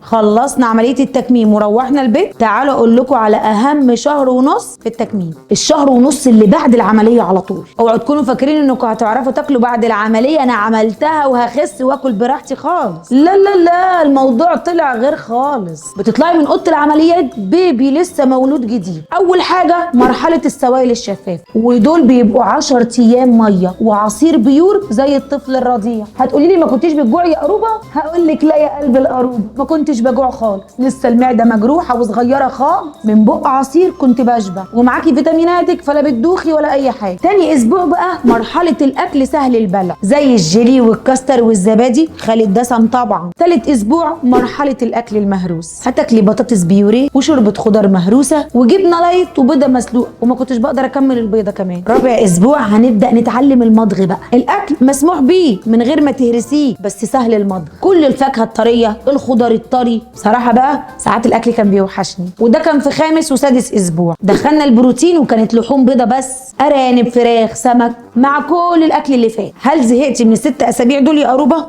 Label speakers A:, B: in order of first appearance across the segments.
A: خلصنا عملية التكميم وروحنا البيت. تعالوا اقول لكم على اهم شهر ونص في التكميم، الشهر ونص اللي بعد العملية على طول. اوعوا تكونوا فاكرين انكم هتعرفوا تاكلوا بعد العملية، انا عملتها وهخس واكل براحتي خالص. لا لا لا، الموضوع طلع غير خالص. بتطلعي من اوضة العمليات بيبي لسه مولود جديد. اول حاجة مرحلة السوائل الشفافة، ودول بيبقوا 10 ايام مية وعصير بيور زي الطفل الرضيع. هتقولي لي ما كنتيش بتجوعي يا قروبة؟ هقول لك لا يا قلب القروبة، ما كنتش بجوع خالص، لسه المعده مجروحه وصغيره خالص، من بق عصير كنت بشبع ومعاكي فيتاميناتك فلا بتدوخي ولا اي حاجه. تاني اسبوع بقى مرحله الاكل سهل البلع زي الجيلي والكاستر والزبادي خالي الدسم طبعا. تالت اسبوع مرحله الاكل المهروس، هتاكلي بطاطس بيوريه وشوربه خضار مهروسه وجبنه لايت وبيضه مسلوقه، وما كنتش بقدر اكمل البيضه كمان. رابع اسبوع هنبدا نتعلم المضغ بقى، الاكل مسموح بيه من غير ما تهرسيه بس سهل المضغ، كل الفاكهه الطريه، الخضار الطري. بصراحه بقى ساعات الاكل كان بيوحشني، وده كان في خامس وسادس اسبوع. دخلنا البروتين وكانت لحوم بيضه بس، ارانب، فراخ، سمك، مع كل الاكل اللي فات. هل زهقتي من ال6 اسابيع دول يا قروبه؟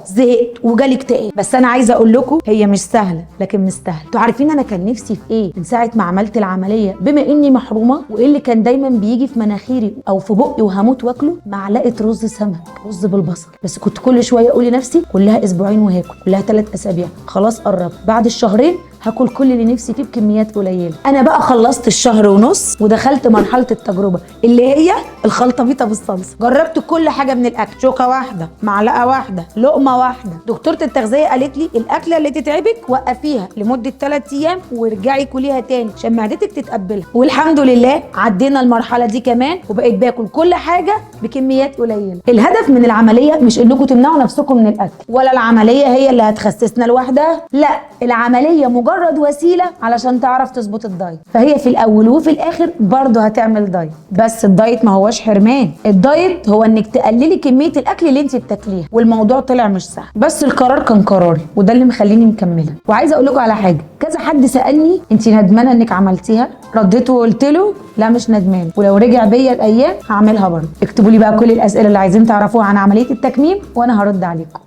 A: زهقت وجالي اكتئاب، بس انا عايزه اقول لكم هي مش سهله لكن مستاهله. انتوا عارفين انا كان نفسي في ايه من ساعه ما عملت العمليه بما اني محرومه؟ وايه اللي كان دايما بيجي في مناخيري او في بقي وهموت واكله؟ معلقه رز سمك، رز بالبصل. بس كنت كل شويه اقول لنفسي كلها اسبوعين وهاكل، كلها 3 اسابيع، خلاص قرب، بعد الشهرين هاكل كل اللي نفسي فيه بكميات قليله. انا بقى خلصت الشهر ونص ودخلت مرحله التجربه اللي هي الخلطبيطه بالصلصه. جربت كل حاجه من الاكل، شوكه واحده، معلقه واحده، لقمه واحده. دكتوره التغذيه قالت لي الاكله اللي تتعبك وقفيها لمده 3 ايام وارجعي كليها تاني عشان معدتك تتقبلها. والحمد لله عدينا المرحله دي كمان وبقيت باكل كل حاجه بكميات قليله. الهدف من العمليه مش انكم تمنعوا نفسكم من الاكل، ولا العمليه هي اللي هتخسسنا لوحدها، لا، العمليه مجرد وسيله علشان تعرف تظبط الدايت. فهي في الاول وفي الاخر برضه هتعمل دايت، بس الدايت ما هوش حرمان. الدايت هو انك تقللي كميه الاكل اللي انت بتاكليها، والموضوع طلع مش سهل، بس القرار كان قراري وده اللي مخليني مكمله. وعايزه اقول لكم على حاجه، كذا حد سالني انت ندمانه انك عملتيها؟ رديت وقلت له لا مش ندمان، ولو رجع بيا الايام هعملها برضه. اكتبوا لي بقى كل الاسئله اللي عايزين تعرفوها عن عمليه التكميم وانا هرد عليكم.